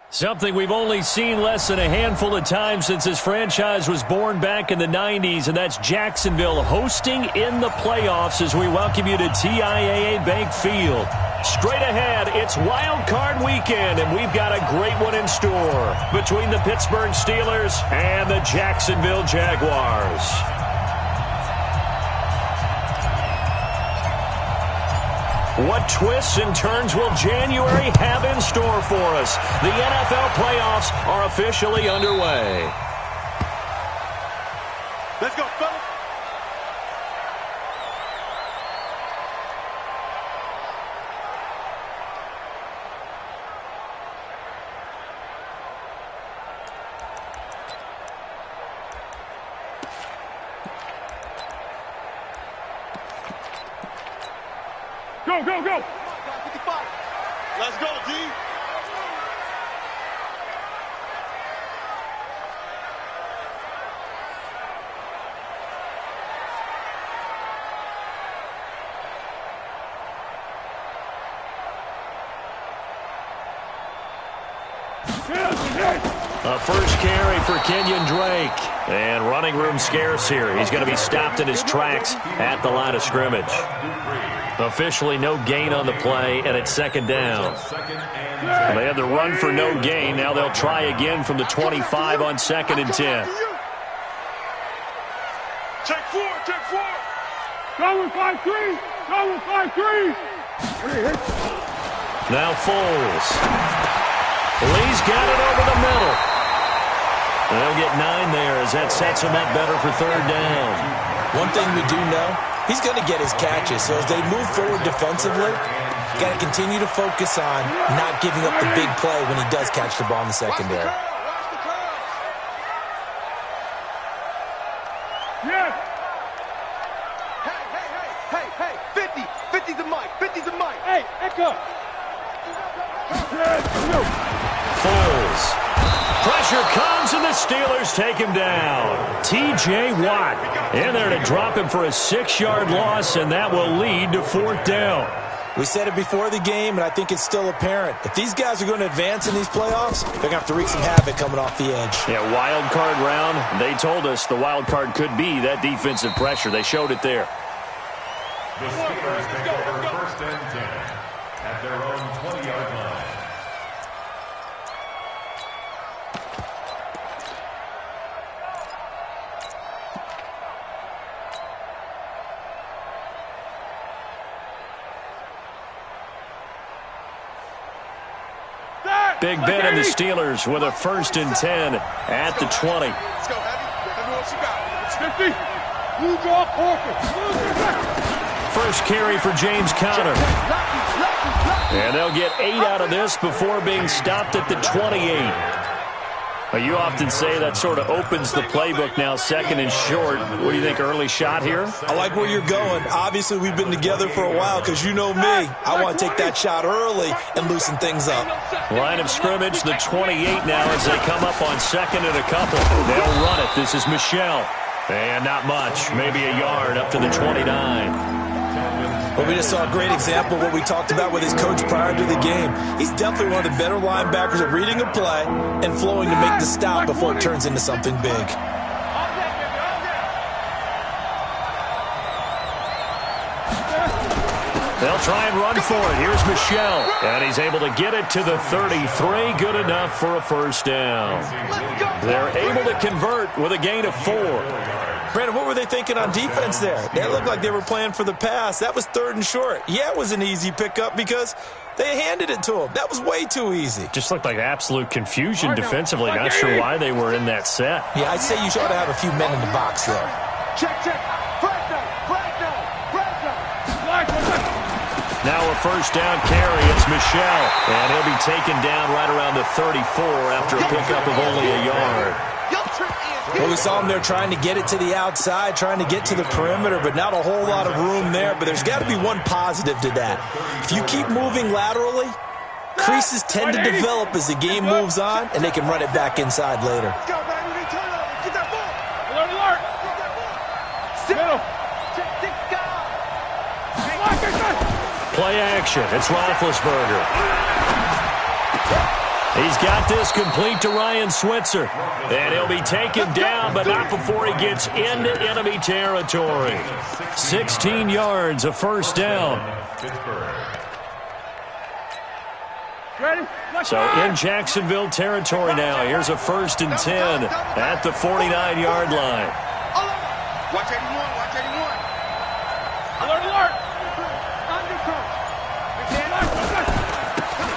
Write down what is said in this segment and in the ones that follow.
Something we've only seen less than a handful of times since this franchise was born back in the 90s, and that's Jacksonville hosting in the playoffs as we welcome you to TIAA Bank Field. Straight ahead, it's Wild Card Weekend, and we've got a great one in store between the Pittsburgh Steelers and the Jacksonville Jaguars. What twists and turns will January have in store for us? The NFL playoffs are officially underway. Let's go, fellas. Go, go, go! 55. Let's go, D. A first carry for Kenyon Drake. And running room scarce here. He's going to be stopped in his tracks at the line of scrimmage. Officially no gain on the play, and it's second down. They had the run for no gain. Now they'll try again from the 25 on 2nd and 10. Check four, check four. Going 5-3. Going 5-3. Now Foles. Lee's got it over the middle. And they'll get 9 there as that sets him up better for third down. One thing we do know, he's going to get his catches. So as they move forward defensively, got to continue to focus on not giving up the big play when he does catch the ball in the secondary. Yes. Hey, 50. 50's the mic. 50's the mic. Hey, Echo. Foles. Pressure comes, and the Steelers take him down. T.J. Watt in there to drop him for a 6-yard loss, and that will lead to 4th down. We said it before the game, and I think it's still apparent. If these guys are going to advance in these playoffs, they're going to have to wreak some havoc coming off the edge. Yeah, wild card round. They told us the wild card could be that defensive pressure. They showed it there. The Steelers take over 1st and 10 at their own 20-yard line. Big Ben and the Steelers with a 1st and 10 at the 20. Let's go, Heavy. Let me what you got. 50. Blue draw, First carry for James Conner. And they'll get 8 out of this before being stopped at the 28. You often say that sort of opens the playbook now, 2nd and short. What do you think, early shot here? I like where you're going. Obviously, we've been together for a while because you know me. I want to take that shot early and loosen things up. Line of scrimmage, the 28 now as they come up on 2nd and a couple. They'll run it. This is Michel. And not much, maybe a yard up to the 29. But we just saw a great example of what we talked about with his coach prior to the game. He's definitely one of the better linebackers at reading a play and flowing to make the stop before it turns into something big. They'll try and run for it. Here's Michel. And he's able to get it to the 33. Good enough for a 1st down. They're able to convert with a gain of 4. Brandon, what were they thinking on defense there? They looked like they were playing for the pass. That was 3rd and short. Yeah, it was an easy pickup because they handed it to him. That was way too easy. Just looked like absolute confusion defensively. Not sure why they were in that set. Yeah, I'd say you ought to have a few men in the box there. Check. Now a 1st down carry. It's Michel. And he'll be taken down right around the 34 after a pickup of only a yard. Well, we saw him there trying to get it to the outside, trying to get to the perimeter, but not a whole lot of room there. But there's got to be one positive to that. If you keep moving laterally, creases tend to develop as the game moves on, and they can run it back inside later. Play action. It's Roethlisberger. He's got this complete to Ryan Switzer. And he'll be taken down, but not before he gets into enemy territory. 16 yards, a first down. So in Jacksonville territory now. Here's a 1st and 10 at the 49-yard line. Watch 81, watch 81. Alert, alert.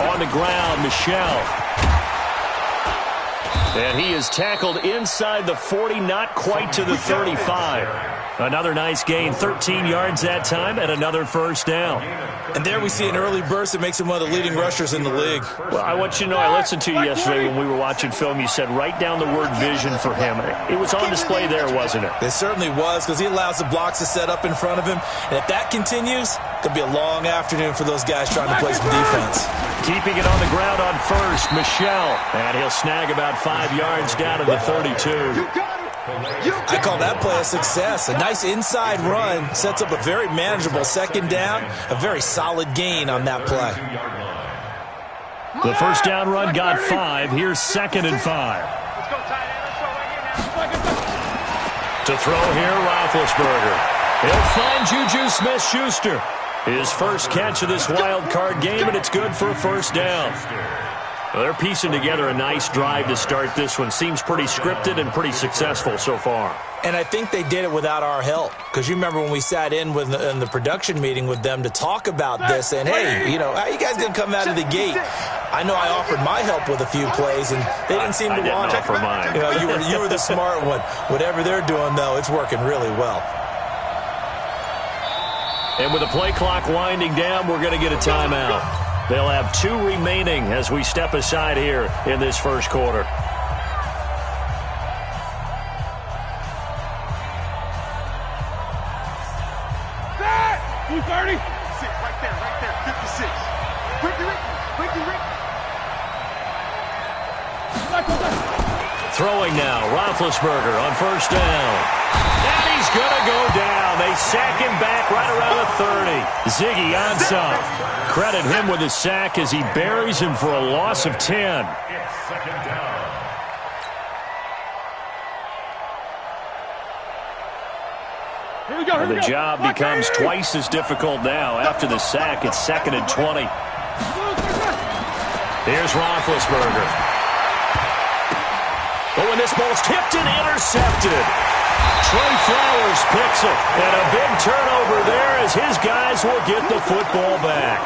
On the ground, Michel. And he is tackled inside the 40, not quite to the 35. Another nice gain, 13 yards that time, and another first down. And there we see an early burst that makes him one of the leading rushers in the league. Well, I want you to know, I listened to you yesterday when we were watching film. You said write down the word vision for him. It was on display there, wasn't it? It certainly was, because he allows the blocks to set up in front of him. And if that continues, it'll be a long afternoon for those guys trying to play some defense. Keeping it on the ground on first, Michel. And he'll snag about 5 yards down to the 32. I call that play a success. A nice inside run sets up a very manageable second down. A very solid gain on that play. The first down run got 5. Here's 2nd and 5. To throw here, Roethlisberger. He'll find Juju Smith-Schuster. His first catch of this wild card game, and it's good for a first down. Well, they're piecing together a nice drive to start this one. Seems pretty scripted and pretty successful so far. And I think they did it without our help. Because you remember when we sat in the production meeting with them to talk about this, and hey, you know, how you guys going to come out of the gate? I know I offered my help with a few plays, and they didn't seem to want it. I didn't offer mine. You know, you were the smart one. Whatever they're doing, though, it's working really well. And with the play clock winding down, we're going to get a timeout. They'll have 2 remaining as we step aside here in this first quarter. $230. Right there, 56. Ricky. Throwing now, Roethlisberger on first down. And he's going to go down. They sack him back right around the 30. Ziggy Ansah. Credit him with his sack as he buries him for a loss of 10. It's 2nd down. And the job becomes twice as difficult now. After the sack, it's 2nd and 20. Here's Roethlisberger. But when this ball's tipped and intercepted, Trey Flowers picks it. And a big turnover there as his guys will get the football back.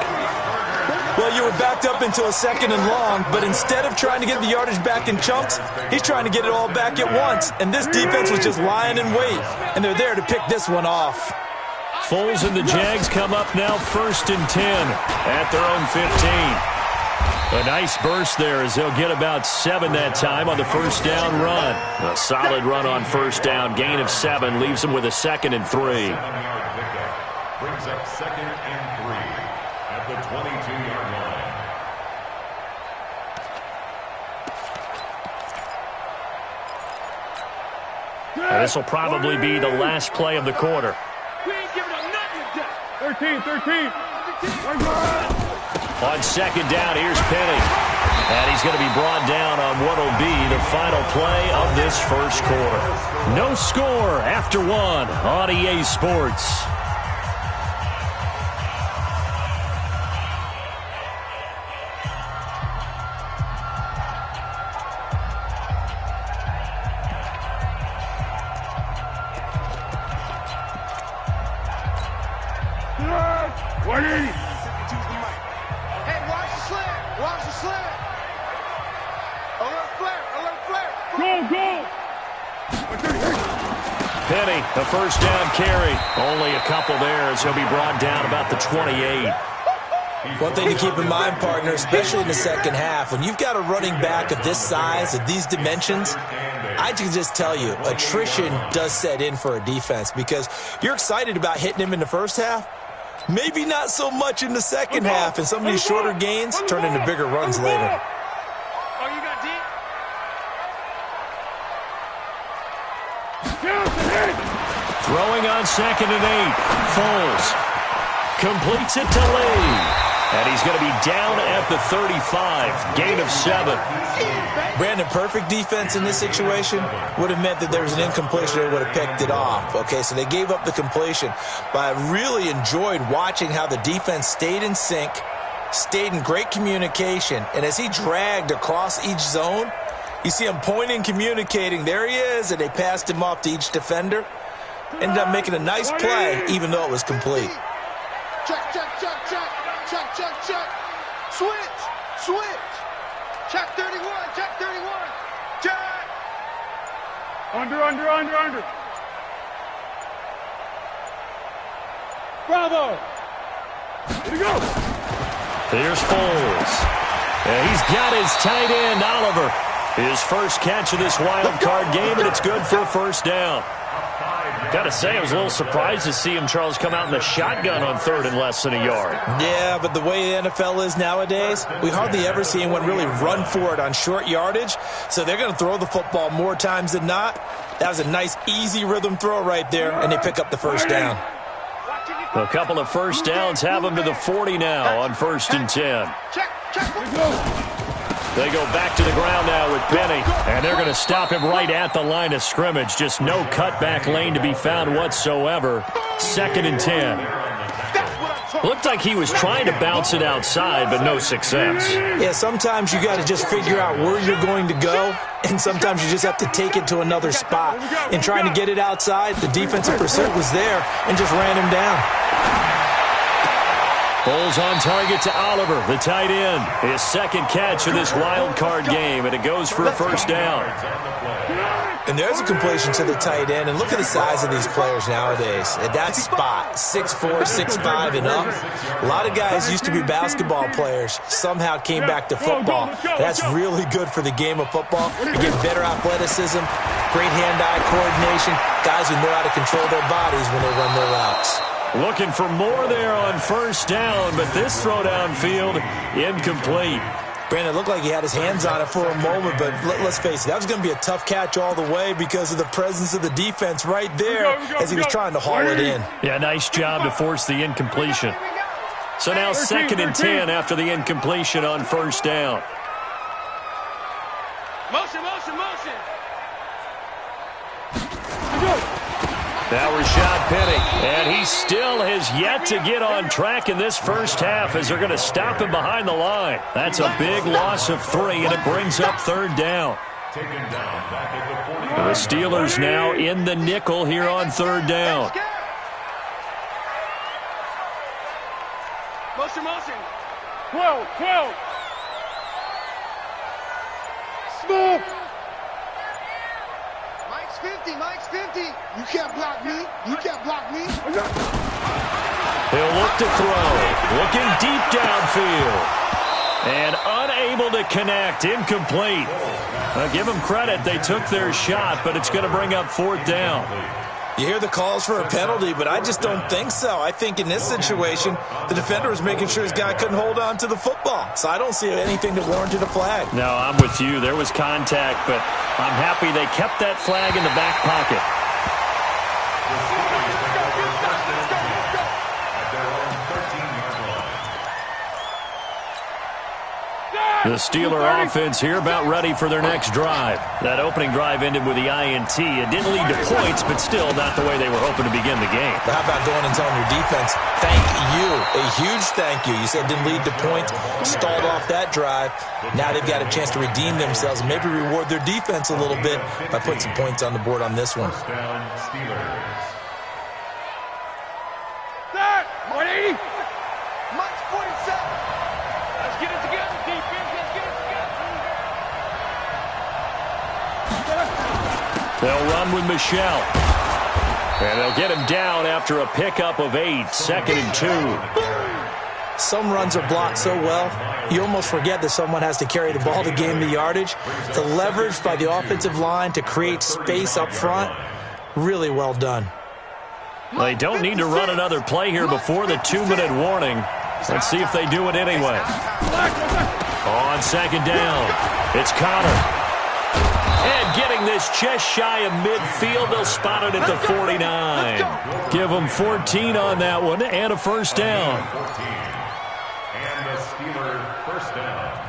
Well, you were backed up into a 2nd and long, but instead of trying to get the yardage back in chunks, he's trying to get it all back at once. And this defense was just lying in wait, and they're there to pick this one off. Foles and the Jags come up now 1st and 10 at their own 15. A nice burst there as they'll get about 7 that time on the first down run. A solid run on first down. Gain of 7 leaves them with a 2nd and 3. Brings up 2nd and 3 at the 22-yard line. And this will probably be the last play of the quarter. We ain't giving up nothing today. 13. On second down, here's Penny. And he's going to be brought down on what will be the final play of this first quarter. No score after 1 on EA Sports. Penny, a first down carry. Only a couple there as he'll be brought down about the 28. One thing to keep in mind, partner, especially in the second half, when you've got a running back of this size, of these dimensions, I can just tell you, attrition does set in for a defense because you're excited about hitting him in the first half. Maybe not so much in the second half, and some of these shorter gains turn into bigger runs later. Throwing on 2nd and 8. Foles Completes it to Lee. And he's going to be down at the 35. Gain of 7. Brandon, perfect defense in this situation would have meant that there was an incompletion. They would have picked it off. Okay, so they gave up the completion. But I really enjoyed watching how the defense stayed in sync, stayed in great communication. And as he dragged across each zone, you see him pointing, communicating. There he is, and they passed him off to each defender. Ended up making a nice play, even though it was complete. Check, check, check, check. Check, check, check. Switch, switch. Check 31, check 31. Check. Under. Bravo. Here we go. Here's Foles. And he's got his tight end, Oliver. His first catch of this wild card game, and it's good for a first down. Got to say, I was a little surprised to see him, Charles, come out in the shotgun on third and less than a yard. Yeah, but the way the NFL is nowadays, we hardly ever see anyone really run for it on short yardage. So they're going to throw the football more times than not. That was a nice, easy rhythm throw right there, and they pick up the first down. A couple of first downs have them to the 40 now on 1st and 10. They go back to the ground now with Penny, and they're going to stop him right at the line of scrimmage. Just no cutback lane to be found whatsoever. 2nd and 10. Looked like he was trying to bounce it outside, but no success. Yeah, sometimes you got to just figure out where you're going to go, and sometimes you just have to take it to another spot. In trying to get it outside, the defensive pursuit was there and just ran him down. Foles on target to Oliver, the tight end. His second catch of this wild card game, and it goes for a first down. And there's a completion to the tight end, and look at the size of these players nowadays. At that spot, 6'4", 6'5", and up. A lot of guys used to be basketball players, somehow came back to football. That's really good for the game of football. You get better athleticism, great hand-eye coordination, guys who know how to control their bodies when they run their routes. Looking for more there on first down, but this throw downfield incomplete. Brandon, it looked like he had his hands on it for a moment, but let's face it, that was going to be a tough catch all the way because of the presence of the defense right there as he was trying to haul it in. Yeah, nice job to force the incompletion. So now 2nd and 10 after the incompletion on first down. Motion. Now Rashad Penny, and he still has yet to get on track in this first half as they're going to stop him behind the line. That's a big loss of 3, and it brings up 3rd down. The Steelers now in the nickel here on 3rd down. Motion. 12. Smooth. Mike's 50. You can't block me. He'll look to throw. Looking deep downfield. And unable to connect. Incomplete. Now, give them credit. They took their shot, but it's going to bring up 4th down. You hear the calls for a penalty, but I just don't think so. I think in this situation, the defender was making sure his guy couldn't hold on to the football. So I don't see anything that warranted a flag. No, I'm with you. There was contact, but I'm happy they kept that flag in the back pocket. The Steeler offense here about ready for their next drive. That opening drive ended with the INT. It didn't lead to points, but still not the way they were hoping to begin the game. But how about going and telling your defense, thank you, a huge thank you. You said it didn't lead to points, stalled off that drive. Now they've got a chance to redeem themselves and maybe reward their defense a little bit by putting some points on the board on this one. First down, Steelers. 180. Mike's 47. Let's get it together, defense. Let's get it together. They'll run with Michelle. And they'll get him down after a pickup of 8. 2nd and 2. Some runs are blocked so well, you almost forget that someone has to carry the ball to gain the yardage. The leverage by the offensive line to create space up front, really well done. They don't need to run another play here before the 2-minute warning. Let's see if they do it anyway. On 2nd down, it's Connor. And getting this just shy of midfield, they'll spot it at the 49. Give them 14 on that one and a first down. And the Steelers first down.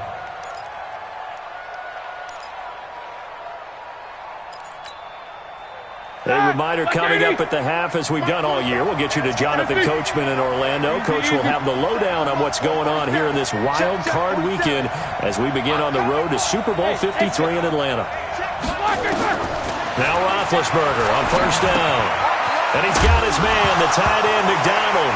A reminder coming up at the half, as we've done all year. We'll get you to Jonathan Coachman in Orlando. Coach will have the lowdown on what's going on here in this wild card weekend as we begin on the road to Super Bowl 53 in Atlanta. Now Roethlisberger on first down. And he's got his man, the tight end, McDonald.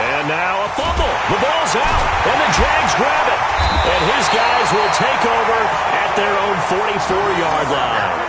And now a fumble. The ball's out, and the Jags grab it. And his guys will take over at their own 44-yard line.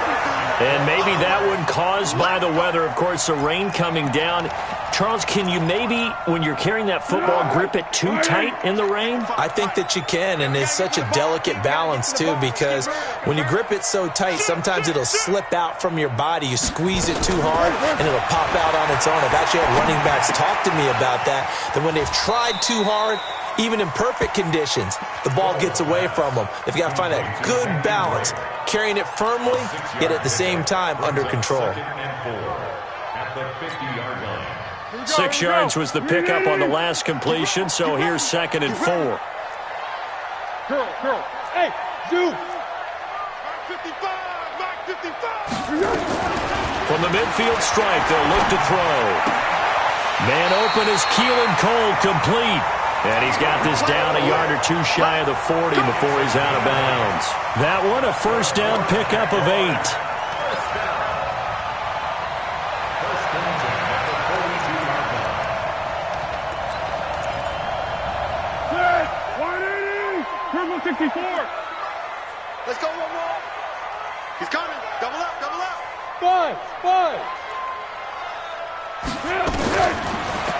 And maybe that one caused by the weather. Of course, the rain coming down. Charles, can you maybe, when you're carrying that football, grip it too tight in the rain? I think that you can, and it's such a delicate balance, too, because when you grip it so tight, sometimes it'll slip out from your body. You squeeze it too hard, and it'll pop out on its own. I've actually had running backs talk to me about that when they've tried too hard, even in perfect conditions, the ball gets away from them. They've got to find that good balance, carrying it firmly, yet at the same time under control. At the 50-yard line. 6 yards was the pickup on the last completion, so here's 2nd and 4. Girl. Hey, Zoo. Mark 55. Mark 55. From the midfield stripe, they'll look to throw. Man open is Keelan Cole, complete. And he's got this down a yard or two shy of the 40 before he's out of bounds. That one, a first down pickup of 8. First and 10 at the 42-yard line. 180. Turbo 64. Let's go, one more. He's coming. Double up. 5.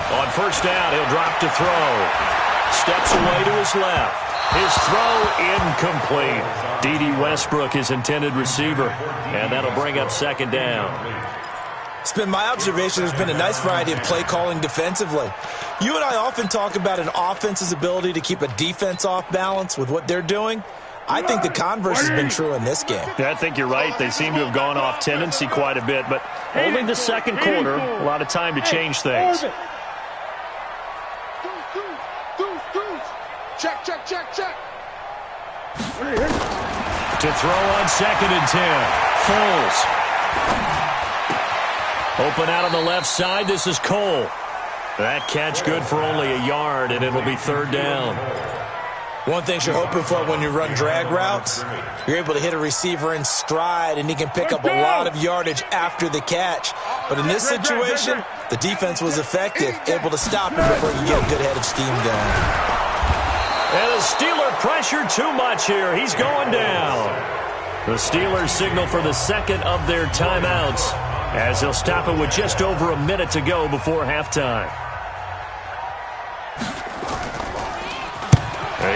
On first down, he'll drop to throw. Steps away to his left. His throw incomplete. D.D. Westbrook, his intended receiver. And that'll bring up 2nd down. It's been my observation there's been a nice variety of play calling defensively. You and I often talk about an offense's ability to keep a defense off balance with what they're doing. I think the converse has been true in this game. Yeah, I think you're right. They seem to have gone off tendency quite a bit, but only the second quarter, a lot of time to change things. Check. To throw on 2nd and 10. Foles. Open out on the left side. This is Cole. That catch good for only a yard, and it'll be 3rd down. One thing you're hoping for when you run drag routes, you're able to hit a receiver in stride, and he can pick up a lot of yardage after the catch. But in this situation, the defense was effective, able to stop him before you get a good head of steam going. And the Steeler pressure too much here. He's going down. The Steelers signal for the second of their timeouts as they'll stop it with just over a minute to go before halftime.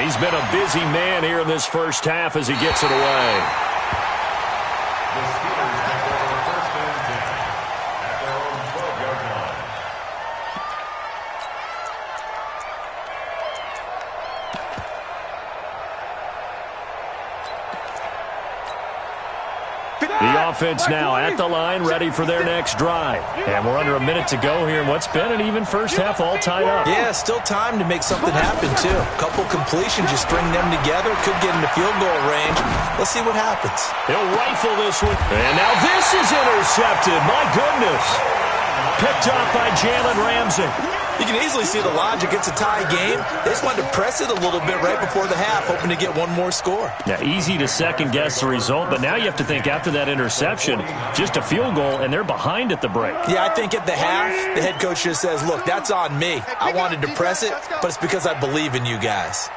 He's been a busy man here in this first half as he gets it away. The Steelers take over first and 10 at their own 12-yard line. The offense now at the line, ready for their next drive. And we're under a minute to go here in what's been an even first half, all tied up. Yeah, still time to make something happen, too. A couple completions, you string them together, could get into field goal range. Let's see what happens. He'll rifle this one. And now this is intercepted. My goodness. Picked off by Jalen Ramsey. You can easily see the logic. It's a tie game. They just wanted to press it a little bit right before the half, hoping to get one more score. Yeah, easy to second-guess the result, but now you have to think after that interception, just a field goal, and they're behind at the break. Yeah, I think at the half, the head coach just says, look, that's on me. I wanted to press it, but it's because I believe in you guys.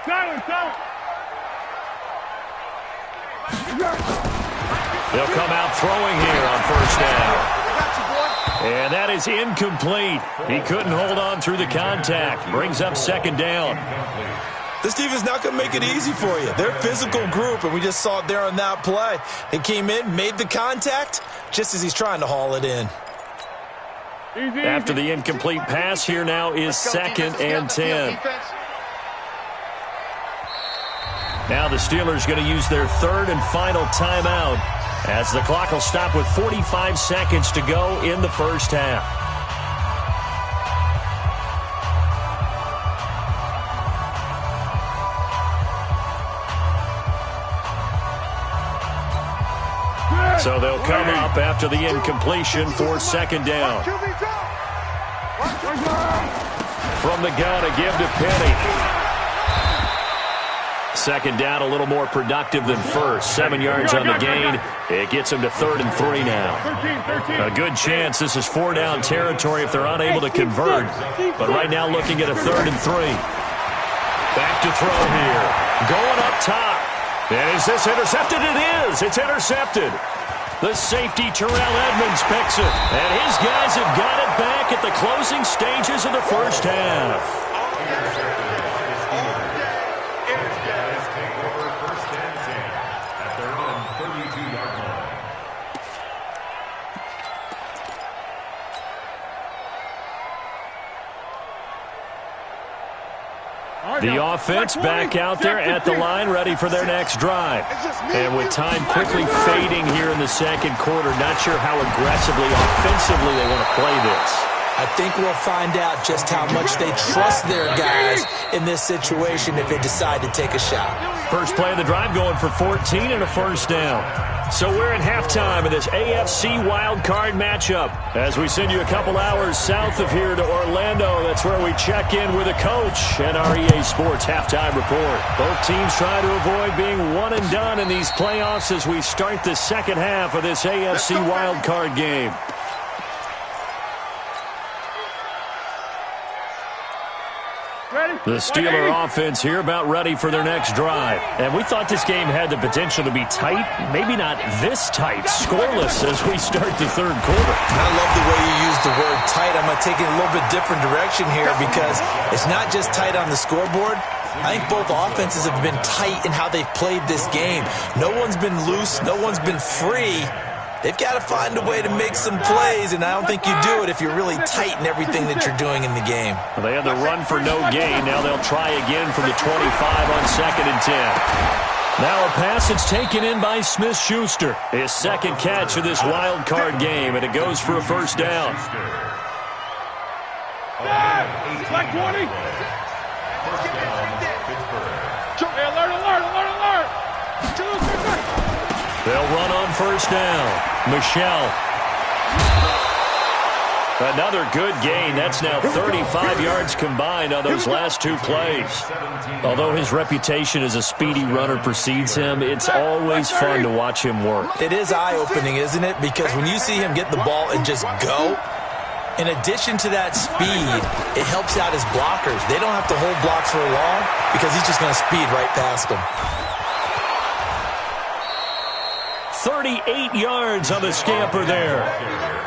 They'll come out throwing here on first down. And that is incomplete. He couldn't hold on through the contact. Brings up 2nd down. This defense not going to make it easy for you. They're a physical group, and we just saw it there on that play. He came in, made the contact, just as he's trying to haul it in. After the incomplete pass, here now is 2nd and 10. Now the Steelers going to use their 3rd and final timeout as the clock will stop with 45 seconds to go in the first half. So they'll come up after the incompletion for second down. From the gun, a give to Penny. Second down, a little more productive than first. 7 yards on the gain. It gets them to 3rd and 3 now. A good chance this is 4-down territory if they're unable to convert. But right now looking at a 3rd and 3. Back to throw here. Going up top. And is this intercepted? It is. It's intercepted. The safety, Terrell Edmonds, picks it. And his guys have got it back at the closing stages of the first half. The offense back out there at the line, ready for their next drive. And with time quickly fading here in the second quarter, not sure how aggressively, offensively they want to play this. I think we'll find out just how much they trust their guys in this situation if they decide to take a shot. First play of the drive going for 14 and a first down. So we're at halftime of this AFC wildcard matchup as we send you a couple hours south of here to Orlando. That's where we check in with a coach and our EA Sports halftime report. Both teams try to avoid being one and done in these playoffs as we start the second half of this AFC wildcard game. The Steeler offense here about ready for their next drive. And we thought this game had the potential to be tight, maybe not this tight, scoreless as we start the third quarter. I love the way you use the word tight. I'm going to take it a little bit different direction here because it's not just tight on the scoreboard. I think both offenses have been tight in how they've played this game. No one's been loose. No one's been free. They've got to find a way to make some plays, and I don't think you do it if you're really tight in everything that you're doing in the game. Well, they had the run for no gain. Now they'll try again from the 25 on 2nd and 10. Now a pass that's taken in by Smith-Schuster. His second catch of this wild card game, and it goes for a first down. Like 20. Alert. They'll run on first down. Michelle. Another good gain. That's now 35 yards combined on those last two plays. Although his reputation as a speedy runner precedes him, it's always fun to watch him work. It is eye-opening, isn't it? Because when you see him get the ball and just go, in addition to that speed, it helps out his blockers. They don't have to hold blocks for long because he's just going to speed right past them. 38 yards on the scamper there.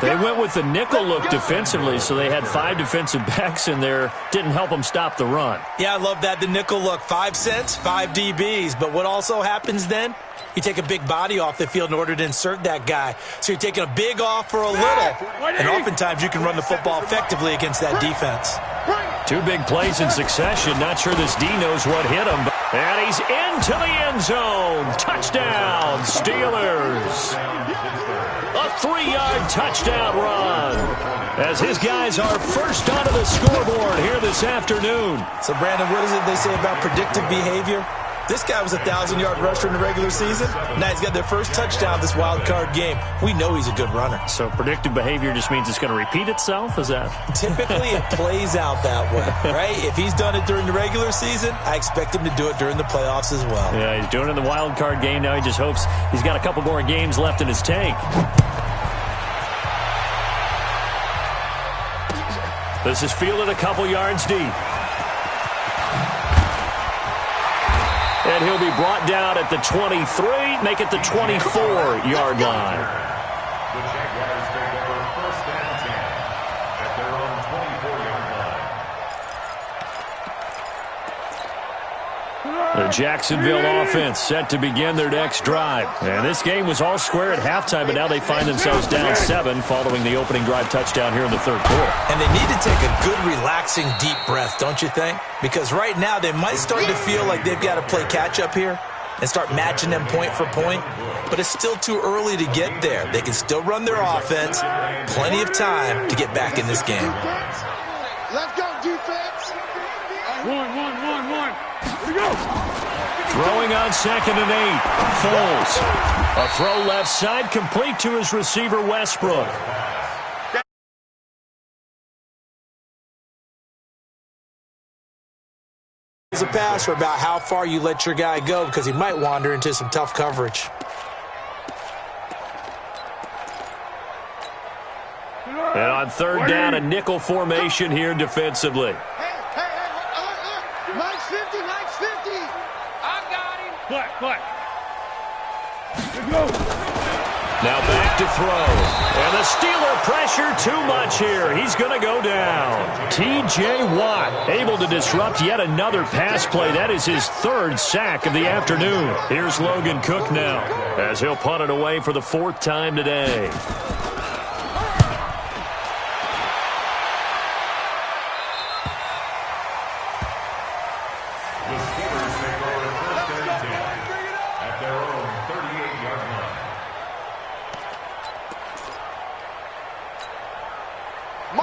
They went with the nickel look defensively, so they had 5 defensive backs in there. Didn't help them stop the run. Yeah, I love that, the nickel look. 5 cents, 5 DBs. But what also happens then? You take a big body off the field in order to insert that guy. So you're taking a big off for a little. And oftentimes you can run the football effectively against that defense. 2 big plays in succession. Not sure this D knows what hit him. And he's into the end zone. Touchdown, Steelers. A 3-yard touchdown run as his guys are first onto the scoreboard here this afternoon. So, Brandon, what is it they say about predictive behavior? This guy was a 1,000-yard rusher in the regular season. Now he's got their first touchdown this wild card game. We know he's a good runner. So predictive behavior just means it's going to repeat itself? Is that? Typically, it plays out that way, right? If he's done it during the regular season, I expect him to do it during the playoffs as well. Yeah, he's doing it in the wild card game now. He just hopes he's got a couple more games left in his tank. This is fielded a couple yards deep. And he'll be brought down at the 23, make it the 24-yard line. The Jaguars take over 1st and 10 at their own 24-yard line. The Jacksonville offense set to begin their next drive. And this game was all square at halftime, but now they find themselves down 7 following the opening drive touchdown here in the third quarter. And they need to take a good, relaxing, deep breath, don't you think? Because right now they might start to feel like they've got to play catch-up here. and start matching them point for point. But it's still too early to get there. They can still run their offense. Plenty of time to get back in this game. Let's go, defense. One. Here we go. Throwing on 2nd and 8. Foles. A throw left side, complete to his receiver, Westbrook. As a passer, about how far you let your guy go because he might wander into some tough coverage. And on 3rd down, a nickel formation here defensively. Nice 50. I got him. Cut. Let's go. Now back to throw. And the Steeler pressure too much here. He's going to go down. T.J. Watt able to disrupt yet another pass play. That is his 3rd sack of the afternoon. Here's Logan Cook now as he'll punt it away for the 4th time today.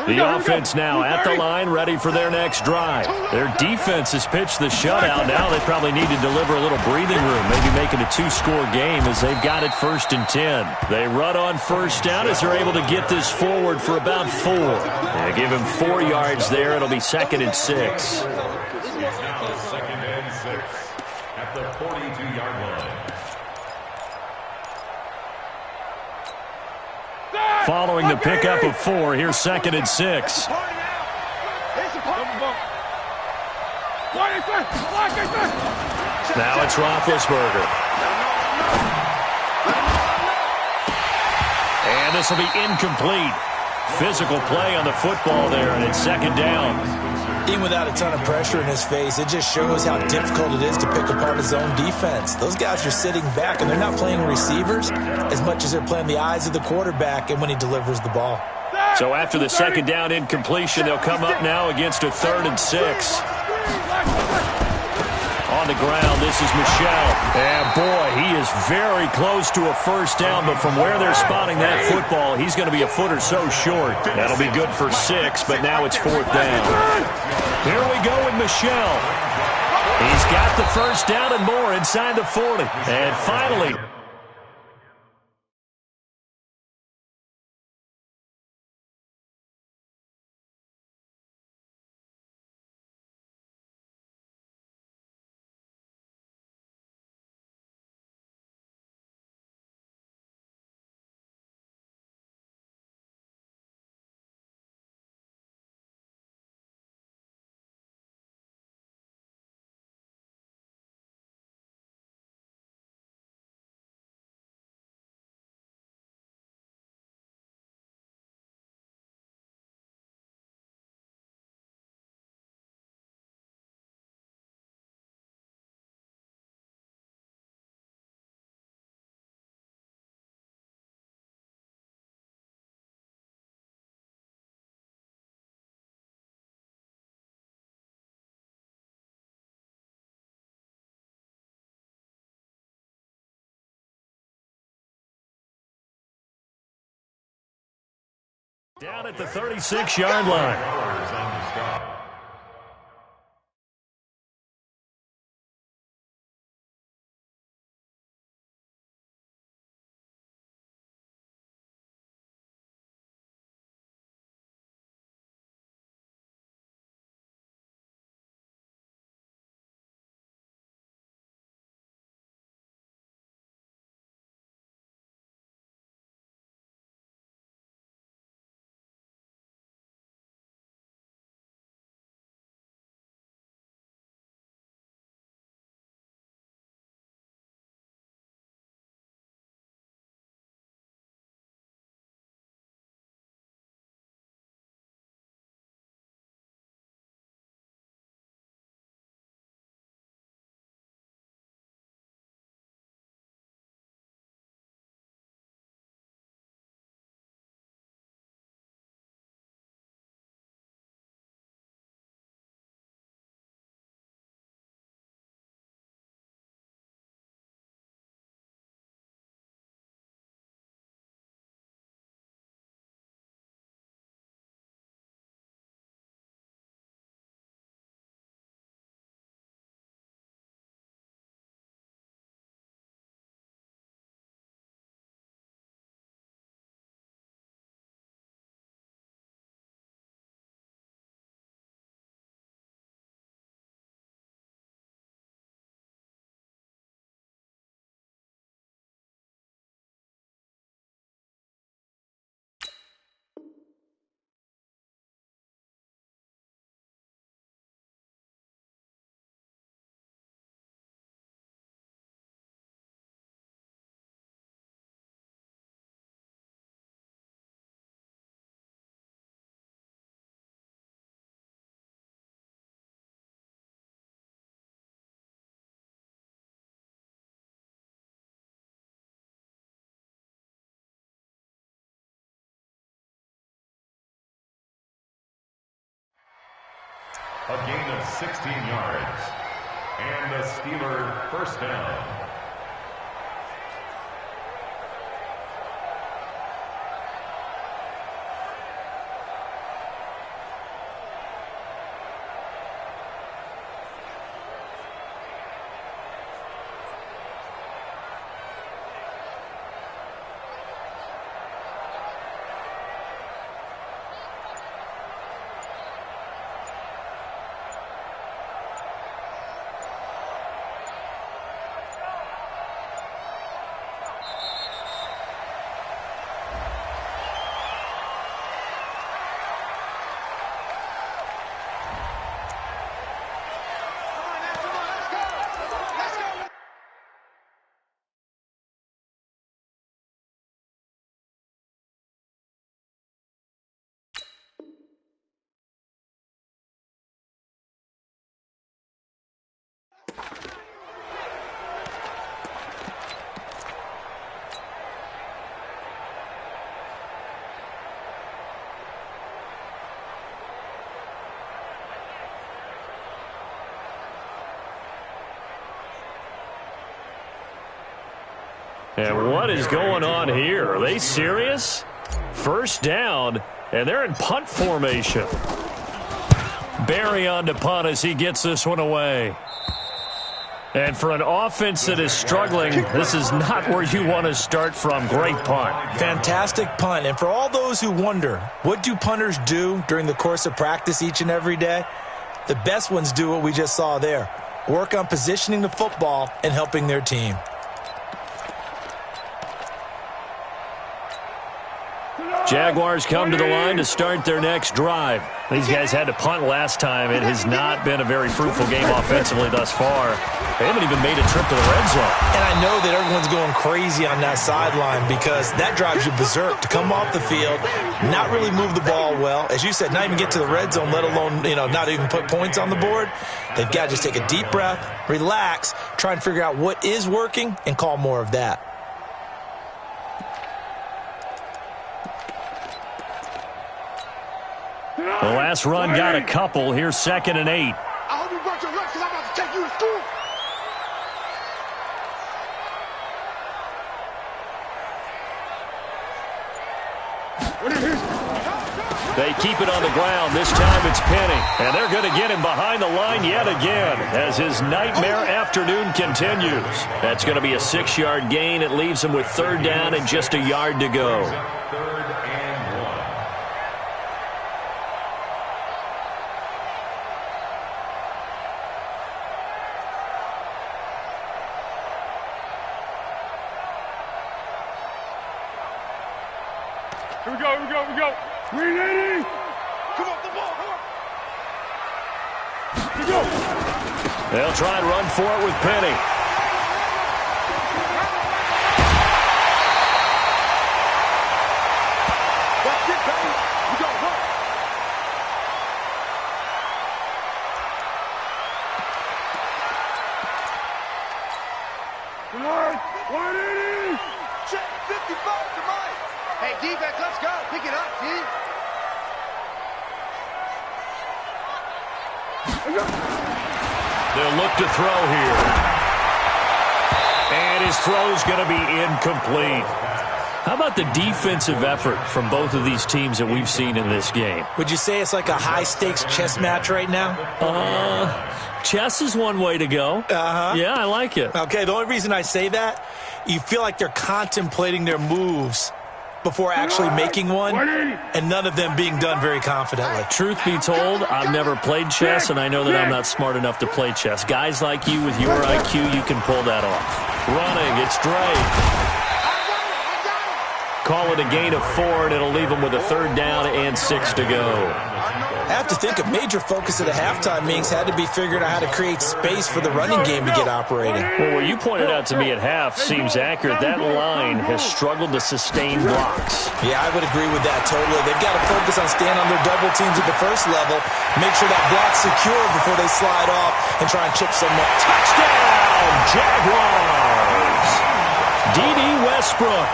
The offense now at the line, ready for their next drive. Their defense has pitched the shutout. Now they probably need to deliver a little breathing room, maybe making a 2-score game as they've got it 1st and 10. They run on 1st down as they're able to get this forward for about 4. They give him 4 yards there. It'll be 2nd and 6. It's now 2nd and 6 at the 42-yard line. Following the pickup of 4, here's 2nd and 6. Now it's Roethlisberger. And this will be incomplete. Physical play on the football there, and it's 2nd down. Even without a ton of pressure in his face, it just shows how difficult it is to pick apart his own defense. Those guys are sitting back, and they're not playing receivers as much as they're playing the eyes of the quarterback and when he delivers the ball. So after the 2nd down incompletion, they'll come up now against a 3rd and 6. On the ground, this is Michel. And boy, he is very close to a 1st down, but from where they're spotting that football, he's going to be a foot or so short. That'll be good for 6, but now it's 4th down. Here we go with Michel. He's got the 1st down and more inside the 40. And finally, down at the 36-yard line. a gain of 16 yards. And a Steeler first down. And what is going on here? Are they serious? First down, and they're in punt formation. Barry on to punt as he gets this one away. And for an offense that is struggling, this is not where you want to start from. Great punt. Fantastic punt. And for all those who wonder, what do punters do during the course of practice each and every day? The best ones do what we just saw there. Work on positioning the football and helping their team. Jaguars come to the line to start their next drive. These guys had to punt last time. It has not been a very fruitful game offensively thus far. They haven't even made a trip to the red zone. And I know that everyone's going crazy on that sideline because that drives you berserk to come off the field, not really move the ball well. As you said, not even get to the red zone, let alone, not even put points on the board. They've got to just take a deep breath, relax, try and figure out what is working and call more of that. The last run got a couple. Here's 2nd and 8. I hope you brought your lunch because I'm about to take you to school. They keep it on the ground. This time it's Penny. And they're going to get him behind the line yet again as his nightmare afternoon continues. That's going to be a 6-yard gain. It leaves him with 3rd down and just a yard to go. Here we go, here we go, here we go. 380. Come on, the ball, come on. Here we go. They'll try and run for it with Penny. That's it, baby. We go, run. Right, 180. Check 55 to Mike. Hey, defense, let's go. Pick it up, T. They'll look to throw here. And his throw's going to be incomplete. How about the defensive effort from both of these teams that we've seen in this game? Would you say it's like a high-stakes chess match right now? Chess is one way to go. Uh-huh. Yeah, I like it. Okay, the only reason I say that, you feel like they're contemplating their moves before actually making one, and none of them being done very confidently. Truth be told, I've never played chess, and I know that I'm not smart enough to play chess. Guys like you with your IQ, you can pull that off. Running, it's Drake. Call it a gain of 4, and it'll leave them with a 3rd down and 6 to go. I have to think a major focus of the halftime meetings had to be figuring out how to create space for the running game to get operating. Well, what you pointed out to me at half seems accurate. That line has struggled to sustain blocks. Yeah, I would agree with that totally. They've got to focus on staying on their double teams at the first level, make sure that block's secure before they slide off and try and chip some more. Touchdown, Jaguars! D.D. Westbrook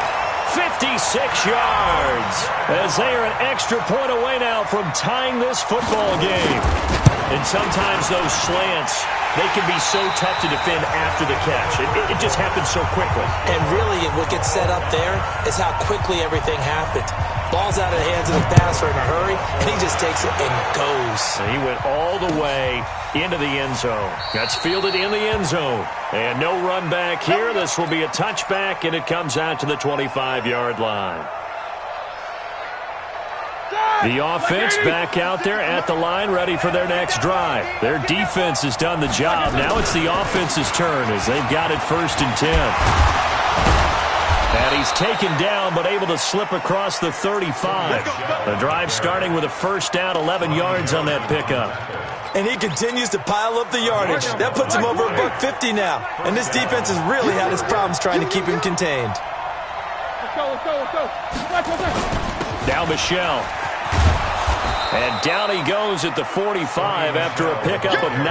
56 yards, as they are an extra point away now from tying this football game. And sometimes those slants, they can be so tough to defend after the catch. It just happens so quickly. And really, what gets set up there is how quickly everything happens. Ball's out of the hands of the passer in a hurry, and he just takes it and goes. And he went all the way into the end zone. That's fielded in the end zone. And no run back here. This will be a touchback, and it comes out to the 25-yard line. The offense back out there at the line, ready for their next drive. Their defense has done the job. Now it's the offense's turn as they've got it 1st and 10. And he's taken down but able to slip across the 35. The drive starting with a 1st down, 11 yards on that pickup. And he continues to pile up the yardage. That puts him over $150 now. And this defense has really had its problems trying to keep him contained. Now Michel. And down he goes at the 45 after a pickup of 9.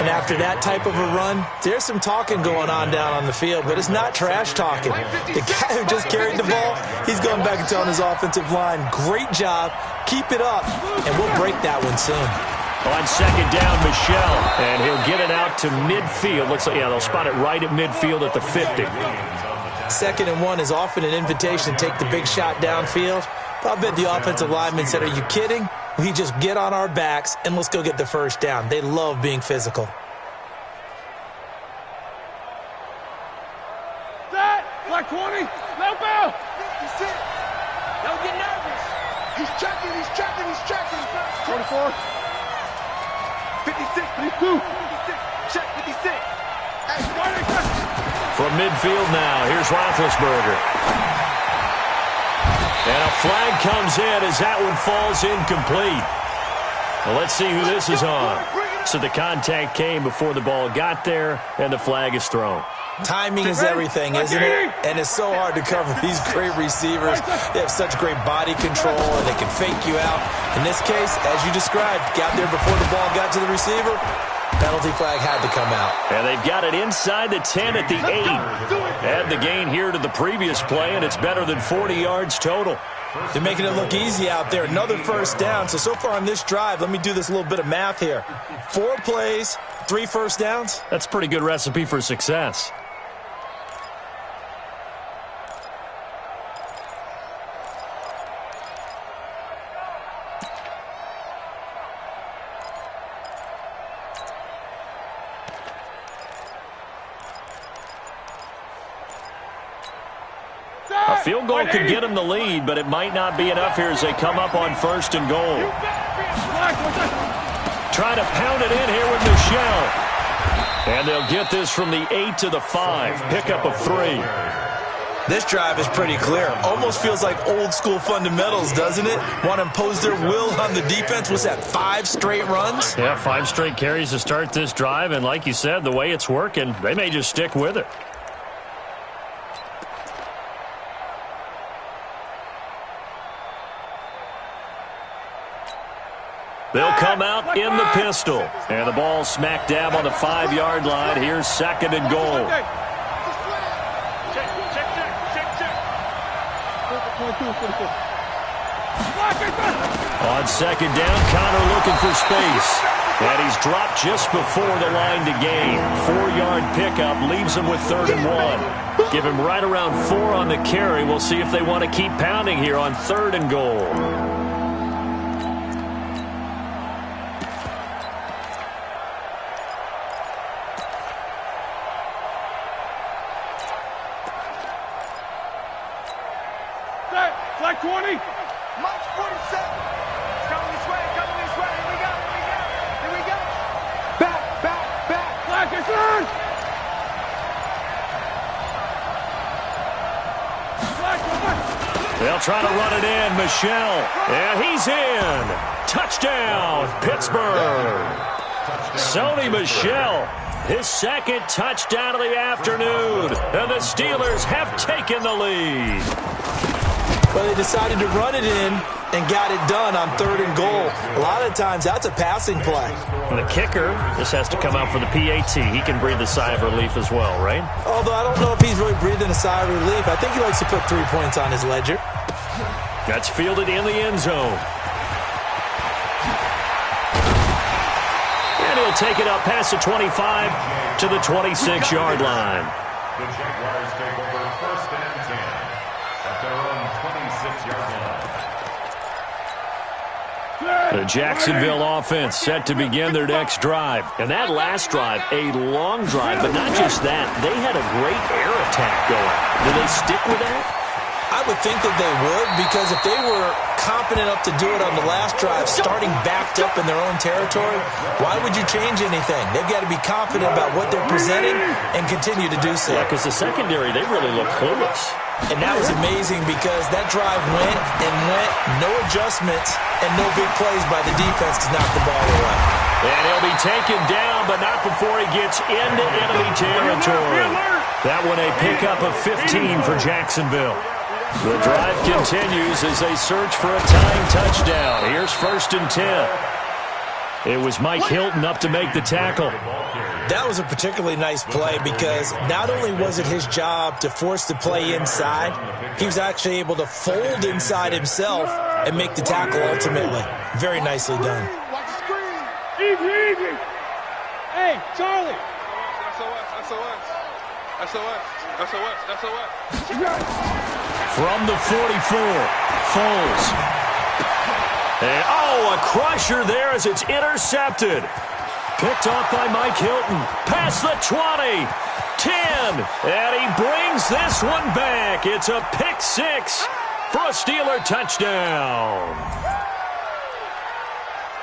And after that type of a run, there's some talking going on down on the field, but it's not trash talking. The guy who just carried the ball, he's going back and telling his offensive line, great job, keep it up, and we'll break that one soon. On 2nd down, Michel, and he'll get it out to midfield. Looks like, yeah, they'll spot it right at midfield at the 50. 2nd and 1 is often an invitation to take the big shot downfield. I bet the offensive lineman said, are you kidding? We just get on our backs and let's go get the 1st down. They love being physical. Set! Black 20! Low bell! That's it! Don't get nervous! He's checking! 24. 56. 52. 56. Check 56. Hey, from midfield now, here's Roethlisberger. And a flag comes in as that one falls incomplete. Well, let's see who this is on. So the contact came before the ball got there, and the flag is thrown. Timing is everything, isn't it? And it's so hard to cover these great receivers. They have such great body control, and they can fake you out. In this case, as you described, got there before the ball got to the receiver. Penalty flag had to come out. And they've got it inside the 10 at the 8. Add the gain here to the previous play, and it's better than 40 yards total. They're making it look easy out there. Another 1st down. So far on this drive, let me do this little bit of math here. 4 plays, 3 1st downs. That's a pretty good recipe for success. A field goal could get them the lead, but it might not be enough here as they come up on 1st and goal. Trying to pound it in here with Michel. And they'll get this from the 8 to the 5. Pickup of 3. This drive is pretty clear. Almost feels like old school fundamentals, doesn't it? Want to impose their will on the defense. What's that, 5 straight runs? Yeah, 5 straight carries to start this drive. And like you said, the way it's working, they may just stick with it. They'll come out in the pistol. And the ball smack dab on the 5-yard line. Here's 2nd and goal. On 2nd down, Connor looking for space. And he's dropped just before the line to gain. 4-yard pickup leaves him with 3rd and 1. Give him right around 4 on the carry. We'll see if they want to keep pounding here on 3rd and goal. Flag 20. March 47. It's coming this way. Here we go. Back. Flag is on. They'll try to run it in. Michel. And he's in. Touchdown, Pittsburgh. Sony Michel. His 2nd touchdown of the afternoon. And the Steelers have taken the lead. Well, they decided to run it in and got it done on 3rd and goal. A lot of times, that's a passing play. And the kicker just has to come out for the PAT. He can breathe a sigh of relief as well, right? Although I don't know if he's really breathing a sigh of relief. I think he likes to put 3 points on his ledger. That's fielded in the end zone. And he'll take it up past the 25 to the 26-yard line. The Jaguars take over 1st and 10 at their own 26-yard line. The Jacksonville offense set to begin their next drive. And that last drive, a long drive, but not just that. They had a great air attack going. Do they stick with that? I would think that they would, because if they were confident enough to do it on the last drive, starting backed up in their own territory, why would you change anything? They've got to be confident about what they're presenting and continue to do so. Yeah, because the secondary, they really look clueless. And that was amazing because that drive went and went, no adjustments, and no big plays by the defense to knock the ball away. And he'll be taken down, but not before he gets into enemy territory. That one a pickup of 15 for Jacksonville. The drive continues as they search for a tying touchdown. Here's 1st and 10. It was Mike Hilton up to make the tackle. That was a particularly nice play because not only was it his job to force the play inside, he was actually able to fold inside himself and make the tackle ultimately. Very nicely done. Watch the screen. Easy. Hey, Charlie. SOS. From the 44, Foles. And, a crusher there as it's intercepted. Picked off by Mike Hilton. Past the 20, 10, and he brings this one back. It's a pick 6 for a Steeler touchdown.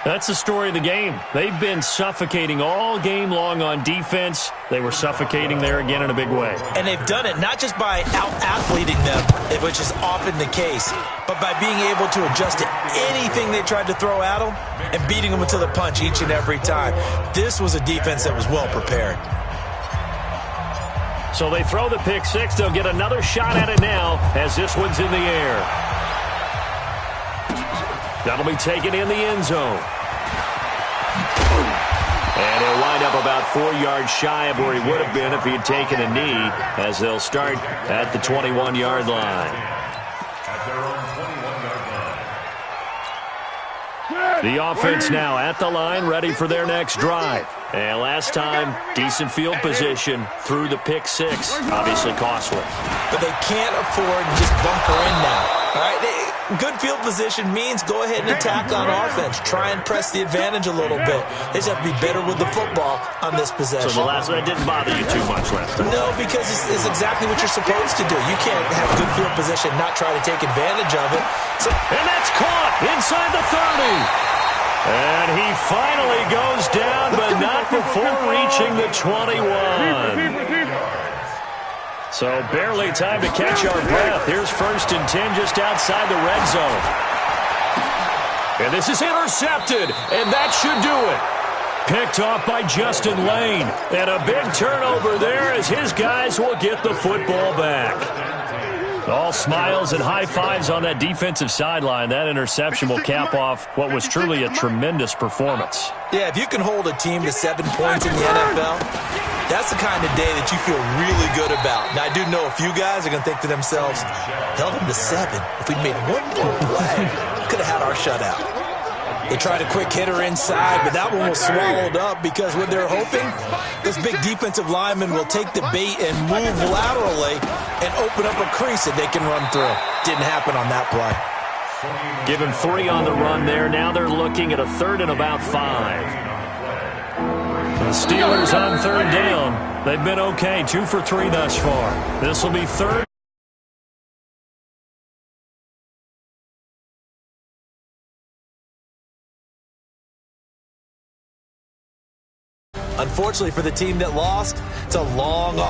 That's the story of the game. They've been suffocating all game long on defense. They were suffocating there again in a big way. And they've done it not just by out-athleting them, which is often the case, but by being able to adjust to anything they tried to throw at them and beating them to the punch each and every time. This was a defense that was well prepared. So they throw the pick 6. They'll get another shot at it now as this one's in the air. That'll be taken in the end zone. And he'll wind up about 4 yards shy of where he would have been if he had taken a knee, as they'll start at the 21-yard line. At their own 21-yard line. The offense now at the line, ready for their next drive. And last time, decent field position through the pick 6, obviously costly. But they can't afford to just bunker in now. All right, good field position means go ahead and attack on offense. Try and press the advantage a little bit. They just have to be better with the football on this possession. So the last one didn't bother you too much last time? No, because it's exactly what you're supposed to do. You can't have good field position and not try to take advantage of it. And that's caught inside the 30. And he finally goes down, but not before reaching the 21. So barely time to catch our breath. Here's 1st and 10 just outside the red zone. And this is intercepted, and that should do it. Picked off by Justin Lane. And a big turnover there as his guys will get the football back. All smiles and high fives on that defensive sideline. That interception will cap off what was truly a tremendous performance. Yeah, if you can hold a team to 7 points in the NFL, that's the kind of day that you feel really good about. Now, I do know a few guys are going to think to themselves, held them to 7. If we'd made one more play, could have had our shutout. They tried a quick hitter inside, but that one was swallowed up because what they're hoping, this big defensive lineman will take the bait and move laterally and open up a crease that they can run through. Didn't happen on that play. Give him 3 on the run there. Now they're looking at a 3rd and about 5. The Steelers on 3rd down. They've been okay, 2 for 3 thus far. This will be 3rd. Unfortunately for the team that lost, it's a long